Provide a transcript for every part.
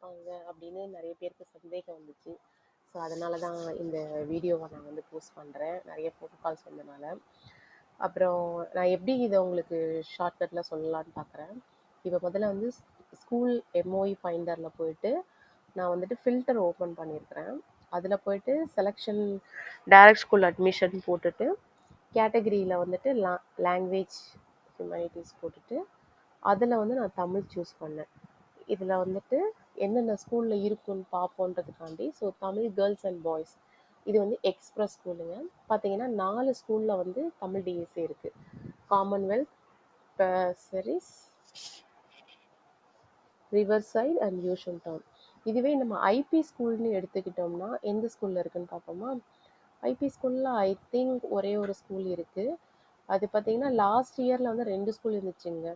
இருக்காங்க அப்படின்னு நிறைய பேருக்கு சந்தேகம் வந்துச்சு. ஸோ அதனால தான் இந்த வீடியோவை நான் வந்து போஸ்ட் பண்ணுறேன், நிறைய ஃபோன் கால்ஸ் வந்தனால. அப்புறம் நான் எப்படி இதை உங்களுக்கு ஷார்ட்கட்டில் சொல்லலான்னு பார்க்குறேன். இப்போ முதல்ல வந்து ஸ்கூல் எம்ஓஇ ஃபைண்டரில் போயிட்டு நான் வந்துட்டு ஃபில்டர் ஓப்பன் பண்ணியிருக்கிறேன். அதில் போயிட்டு செலெக்ஷன் டைரக்ட் ஸ்கூல் அட்மிஷன் போட்டுட்டு கேட்டகரியில் வந்துட்டு லாங்குவேஜ் ஹியூமனிட்டிஸ் போட்டுட்டு அதில் வந்து நான் தமிழ் சூஸ் பண்ணேன். இதில் வந்துட்டு என்னென்ன ஸ்கூலில் இருக்குன்னு பார்ப்போன்றதுக்காண்டி so Tamil girls and boys இது வந்து எக்ஸ்பிரஸ் ஸ்கூலுங்க. பார்த்தீங்கன்னா 4 ஸ்கூலில் வந்து தமிழ் டிஎஸ்சி இருக்குது. காமன்வெல்த், பெசரிஸ், ரிவர் சைடு அண்ட் யூஷன் டவுன். இதுவே நம்ம ஐபி ஸ்கூல்னு எடுத்துக்கிட்டோம்னா எந்த ஸ்கூலில் இருக்குன்னு பார்ப்போமா. ஐபி ஸ்கூலில் ஐ திங்க் ஒரே ஒரு ஸ்கூல் இருக்குது. அது பார்த்தீங்கன்னா லாஸ்ட் இயரில் வந்து 2 ஸ்கூல் இருந்துச்சுங்க.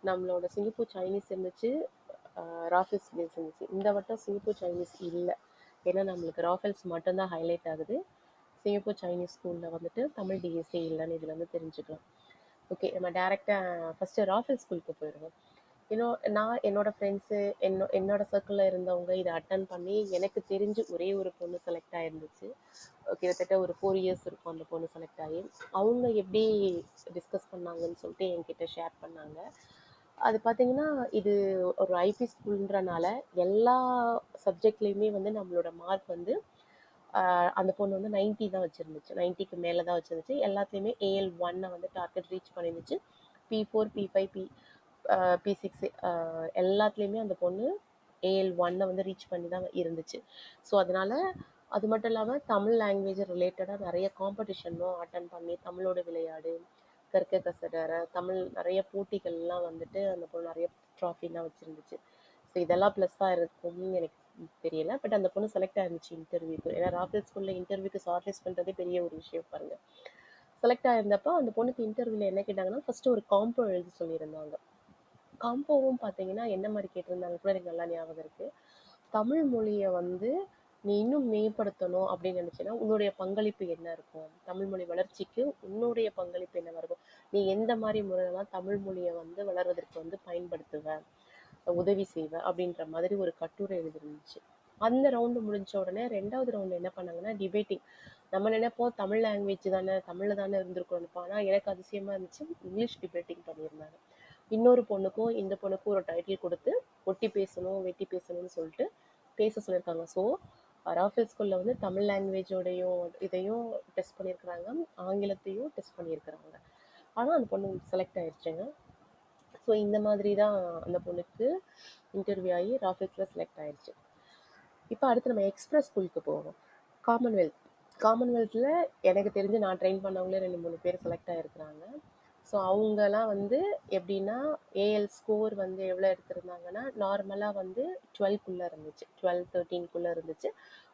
நம்மளோட சிங்கப்பூர் சைனீஸ் இருந்துச்சு, ராஃபெல்ஸ் டிஎஸ் இருந்துச்சு. இந்த வட்டம் சிங்கப்பூர் சைனீஸ் இல்லை, ஏன்னா நம்மளுக்கு ராஃபெல்ஸ் மட்டும்தான் ஹைலைட் ஆகுது. சிங்கப்பூர் சைனீஸ் ஸ்கூலில் வந்துட்டு தமிழ் டிஎஸ்சி இல்லைன்னு இதில் வந்து தெரிஞ்சுக்கலாம். ஓகே, நம்ம டேரெக்டாக ஃபஸ்ட்டு ராஃபெல் ஸ்கூலுக்கு போயிடுவோம். நான் என்னோட ஃப்ரெண்ட்ஸு என்னோட சர்க்கிளில் இருந்தவங்க இதை அட்டன் பண்ணி எனக்கு தெரிஞ்சு ஒரே ஒரு பொண்ணு செலக்ட் ஆகிருந்துச்சு. கிட்டத்தட்ட ஒரு 4 இயர்ஸ் இருக்கும் அந்த பொண்ணு செலக்ட் ஆகி. அவங்க எப்படி டிஸ்கஸ் பண்ணாங்கன்னு சொல்லிட்டு என்கிட்ட ஷேர் பண்ணாங்க. அது பார்த்தீங்கன்னா இது ஒரு ஐபி ஸ்கூல்ன்றனால எல்லா சப்ஜெக்ட்லேயுமே வந்து நம்மளோட மார்க் வந்து அந்த பொண்ணு வந்து 90 தான் வச்சுருந்துச்சு, 90க்கு மேலே தான் வச்சுருந்துச்சு. எல்லாத்துலேயுமே AL1 வந்து target reach பண்ணிருந்துச்சு. P4, P5, P6 எல்லாத்துலேயுமே அந்த பொண்ணு AL1 வந்து ரீச் பண்ணி தான் இருந்துச்சு. ஸோ அதனால் அது மட்டும் இல்லாமல் தமிழ் லாங்குவேஜ் ரிலேட்டடாக நிறைய காம்படிஷனும் அட்டன் பண்ணி தமிழோட விளையாடு, கற்க கசடற, தமிழ் நிறைய போட்டிகள்லாம் வந்துட்டு அந்த பொண்ணு நிறைய ட்ராஃபிலாம் வச்சுருந்துச்சு. ஸோ இதெல்லாம் ப்ளஸ்ஸாக இருக்கும்னு எனக்கு தெரியல. பட் அந்த பொண்ணு செலக்ட் ஆயிருந்துச்சு இன்டர்வியூக்கு. ஏன்னா ராஃபெல் ஸ்கூலில் இன்டர்வியூக்கு ஷார்ட் லிஸ்ட் பண்ணுறதே பெரிய ஒரு விஷயம் பாருங்க. செலக்ட் ஆயிருந்தப்போ அந்த பொண்ணுக்கு இன்டர்வியூவில் என்ன கேட்டாங்கன்னா ஃபஸ்ட்டு ஒரு காம்போ எழுதி சொல்லியிருந்தாங்க. காம்போவும் பார்த்தீங்கன்னா என்ன மாதிரி கேட்டிருந்தாங்க கூட எனக்கு நல்லா ஞாபகம் இருக்குது. தமிழ் மொழியை வந்து நீ இன்னும் மேம்படுத்தணும் அப்படின்னு நினச்சின்னா உன்னுடைய பங்களிப்பு என்ன இருக்கும், தமிழ் மொழி வளர்ச்சிக்கு உன்னுடைய பங்களிப்பு என்னவா இருக்கும், நீ எந்த மாதிரி முறையெல்லாம் தமிழ் மொழியை வந்து வளர்வதற்கு வந்து பயன்படுத்துவ, உதவி செய்வேன் அப்படின்ற மாதிரி ஒரு கட்டுரை எழுதிருந்துச்சு. அந்த ரவுண்டு முடிஞ்ச உடனே 2வது ரவுண்டு என்ன பண்ணாங்கன்னா டிபேட்டிங். நம்ம நினைப்போம் தமிழ் லாங்குவேஜ் தானே, தமிழில் தானே இருந்திருக்கணும். ஆனால் எனக்கு அதிசயமாக இருந்துச்சு, இங்கிலீஷ் டிபேட்டிங் பண்ணியிருந்தாங்க. இன்னொரு பொண்ணுக்கும் இந்த பொண்ணுக்கும் ஒரு டைட்டில் கொடுத்து ஒட்டி பேசணும் வெட்டி பேசணும்னு சொல்லிட்டு பேச சொல்லியிருக்காங்க. ஸோ ராஃபெல் ஸ்கூலில் வந்து தமிழ் லாங்குவேஜோடையும் இதையும் டெஸ்ட் பண்ணியிருக்கிறாங்க, ஆங்கிலத்தையும் டெஸ்ட் பண்ணியிருக்கிறாங்க. ஆனால் அந்த பொண்ணு செலக்ட் ஆயிடுச்சுங்க. ஸோ இந்த மாதிரி தான் அந்த பொண்ணுக்கு இன்டர்வியூ ஆகி ராஃபெல்ஸில் செலக்ட் ஆயிடுச்சு. இப்போ அடுத்து நம்ம எக்ஸ்பிரஸ் ஸ்கூலுக்கு போவோம். காமன்வெல்த்தில் எனக்கு தெரிஞ்சு நான் ட்ரெயின் பண்ணவங்களே 2-3 பேர் செலக்ட் ஆகிருக்கிறாங்க. ஸோ அவங்கெல்லாம் வந்து எப்படின்னா ஏஎல் ஸ்கோர் வந்து எவ்வளோ எடுத்திருந்தாங்கன்னா நார்மலாக வந்து 12க்குள்ளே இருந்துச்சு, 12-13க்குள்ளே இருந்துச்சு.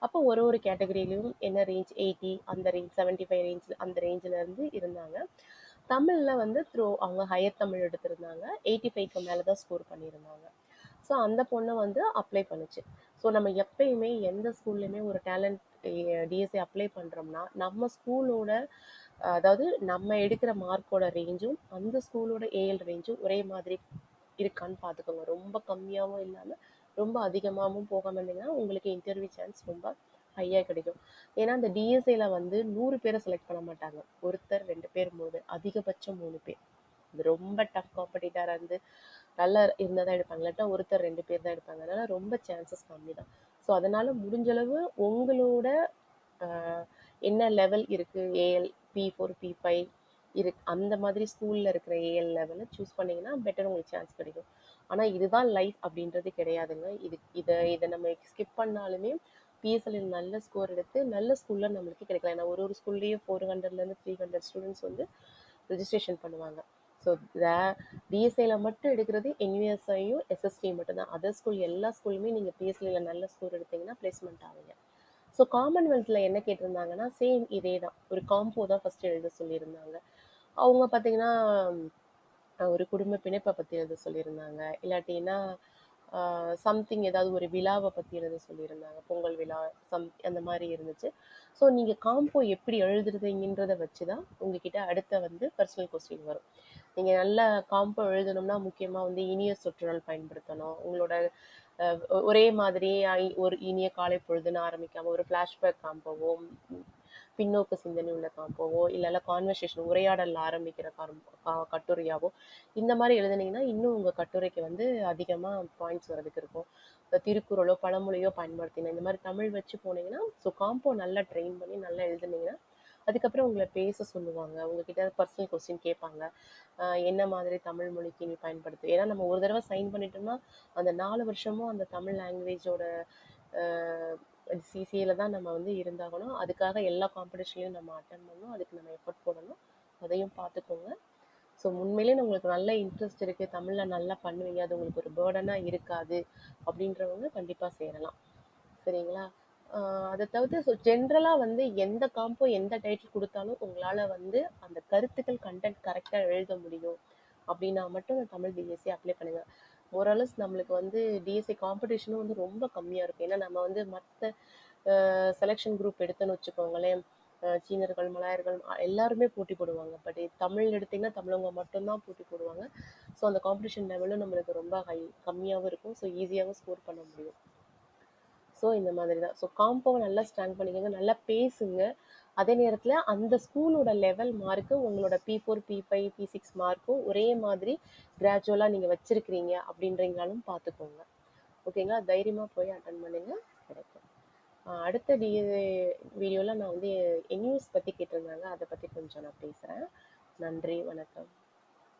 அப்போ ஒரு கேட்டகரியிலையும் என்ன ரேஞ்ச் 80 அந்த ரேஞ்ச், 75 ரேஞ்ச் அந்த ரேஞ்சில் இருந்து இருந்தாங்க. தமிழில் வந்து அவங்க ஹையர் தமிழ் எடுத்திருந்தாங்க, 85க்கு மேலே தான் ஸ்கோர் பண்ணியிருந்தாங்க. ஸோ அந்த பொண்ணை வந்து அப்ளை பண்ணுச்சு. ஸோ நம்ம எப்பயுமே எந்த ஸ்கூல்லையுமே ஒரு டேலண்ட் டிஎஸ்சி அப்ளை பண்ணுறோம்னா நம்ம ஸ்கூலோட அதாவது நம்ம எடுக்கிற மார்க்கோட ரேஞ்சும் அந்த ஸ்கூலோட ஏஎல் ரேஞ்சும் ஒரே மாதிரி இருக்கான்னு பார்த்துக்கோங்க. ரொம்ப கம்மியாகவும் இல்லாமல் ரொம்ப அதிகமாகவும் போகாமல் இருந்தீங்கன்னா உங்களுக்கு இன்டர்வியூ சான்ஸ் ரொம்ப ஹையாக கிடைக்கும். ஏன்னா அந்த டிஎஸ்சியில் வந்து 100 பேரை செலக்ட் பண்ண மாட்டாங்க, ஒருத்தர் 2 பேர் 3 பேர், அதிகபட்சம் 3 பேர். அது ரொம்ப டஃப் காம்படிட்டராக இருந்து நல்லா இருந்தால் தான் எடுப்பாங்க, இல்லாட்டா ஒருத்தர் 2 பேர் தான் எடுப்பாங்க. அதனால் ரொம்ப சான்சஸ் கம்மி தான். ஸோ அதனால் முடிஞ்சளவு உங்களோட என்ன லெவல் இருக்குது, ஏஎல் P4 P5 அந்த மாதிரி ஸ்கூலில் இருக்கிற ஏஎல் லெவலை சூஸ் பண்ணிங்கன்னா பெட்டர், உங்களுக்கு சான்ஸ் கிடைக்கும். ஆனால் இதுதான் லைஃப் அப்படின்றது கிடையாதுங்க. இதை நம்ம ஸ்கிப் பண்ணாலுமே பிஎஸ்எல்ல நல்ல ஸ்கோர் எடுத்து நல்ல ஸ்கூலில் நம்மளுக்கு கிடைக்கலாம். ஏன்னா ஒரு ஸ்கூல்லேயும் 400லேருந்து 300 ஸ்டூடெண்ட்ஸ் வந்து ரிஜிஸ்ட்ரேஷன் பண்ணுவாங்க. ஸோ டிஎஸ்ஐயில் மட்டும் எடுக்கிறது என்யூஎஸ்ஐயும் எஸ்எஸ்டியும் மட்டும்தான். அதர் ஸ்கூல் எல்லா ஸ்கூலுமே நீங்கள் பிஎஸ்சியில் நல்ல ஸ்கோர் எடுத்தீங்கன்னா பிளேஸ்மெண்ட் ஆவீங்க. ஸோ காமன்வெல்த்தில் என்ன கேட்டிருந்தாங்கன்னா சேம் இதே தான், ஒரு காம்போ தான் ஃபஸ்ட்டு எழுத சொல்லியிருந்தாங்க. அவங்க பார்த்தீங்கன்னா ஒரு குடும்ப பிணைப்பை பற்றி எழுத சொல்லியிருந்தாங்க, இல்லாட்டின்னா சம்திங் ஏதாவது ஒரு விழாவை பற்றி எழுத சொல்லியிருந்தாங்க, பொங்கல் விழா அந்த மாதிரி இருந்துச்சு. ஸோ நீங்கள் காம்போ எப்படி எழுதுறதுங்கன்றதை வச்சு தான் உங்ககிட்ட அடுத்த வந்து பர்சனல் கொஸ்டின் வரும். நீங்கள் நல்ல காம்போ எழுதணும்னா முக்கியமாக வந்து இனிய சொற்றொடர் பயன்படுத்தணும், உங்களோட ஒரே மாதிரி ஒரு இனிய காலை பொழுதுன்னு ஆரம்பிக்காம ஒரு ஃப்ளாஷ்பேக் காம்போவோ, பின்னோக்கு சிந்தனை உள்ள காம்போவோ, இல்ல கான்வர்சேஷன் உரையாடல் ஆரம்பிக்கிற கட்டுரையாவோ, இந்த மாதிரி எழுதுனீங்கன்னா இன்னும் உங்க கட்டுரைக்கு வந்து அதிகமா பாயிண்ட்ஸ் வரதுக்கு இருக்கும். இப்ப திருக்குறளோ பழமொழியோ பயன்படுத்தின இந்த மாதிரி தமிழ் வச்சு போனீங்கன்னா ஸோ காம்போ நல்லா ட்ரெயின் பண்ணி நல்லா எழுதுனீங்கன்னா அதுக்கப்புறம் உங்களை பேச சொல்லுவாங்க, உங்ககிட்ட பர்சனல் கொஸ்டின் கேட்பாங்க. என்ன மாதிரி தமிழ் மொழிக்கு நீ பயன்படுத்து, ஏன்னா நம்ம ஒரு தடவை சைன் பண்ணிட்டோம்னா அந்த 4 வருஷமும் அந்த தமிழ் லாங்குவேஜோட சிசிஏல தான் நம்ம வந்து இருந்தாகணும். அதுக்காக எல்லா காம்படிஷன்லையும் நம்ம அட்டன் பண்ணணும், அதுக்கு நம்ம எஃபர்ட் போடணும். அதையும் பார்த்துக்கோங்க. ஸோ உண்மையிலேயே உங்களுக்கு நல்ல இன்ட்ரெஸ்ட் இருக்குது, தமிழில் நல்லா பண்ணுவீங்க, அது உங்களுக்கு ஒரு பேர்டனாக இருக்காது அப்படின்றவங்க கண்டிப்பாக சேரலாம். சரிங்களா? அதை தவிர்த்து ஸோ ஜென்ரலாக வந்து எந்த காம்போ எந்த டைட்டில் கொடுத்தாலும் உங்களால் வந்து அந்த கருத்துக்கள் கண்டென்ட் கரெக்டாக எழுத முடியும் அப்படின்னா மட்டும் அந்த தமிழ் டிஎஸ்சி அப்ளை பண்ணுங்க. ஓரளவு நம்மளுக்கு வந்து டிஎஸ்சி காம்படிஷனும் வந்து ரொம்ப கம்மியாக இருக்கும். ஏன்னா நம்ம வந்து மற்ற செலெக்ஷன் குரூப் எடுத்தோன்னு வச்சுக்கோங்களேன், சீனர்கள் மலாயர்கள் எல்லாருமே போட்டி போடுவாங்க. பட் தமிழ் எடுத்திங்கன்னா தமிழவங்க மட்டும்தான் போட்டி போடுவாங்க. ஸோ அந்த காம்படிஷன் லெவலும் நம்மளுக்கு ரொம்ப கம்மியாகவும் இருக்கும். ஸோ ஈஸியாகவும் ஸ்கோர் பண்ண முடியும். ஸோ இந்த மாதிரி தான். ஸோ காம்போவை நல்லா ஸ்ட்ராங் பண்ணிக்கோங்க, நல்லா பேசுங்க. அதே நேரத்தில் அந்த ஸ்கூலோட லெவல் மார்க்கு உங்களோட P4 P5 P6 மார்க்கும் ஒரே மாதிரி கிராஜுவலாக நீங்கள் வச்சிருக்கிறீங்க அப்படின்றீங்களும் பார்த்துக்கோங்க. ஓகேங்களா? தைரியமாக போய் அட்டன் பண்ணுங்க, கிடைக்கும். அடுத்த வீடியோவில் நான் வந்து என்யூஸ் பற்றி கேட்டிருந்தாங்க, அதை பற்றி கொஞ்சம் நான் பேசுகிறேன். நன்றி, வணக்கம்.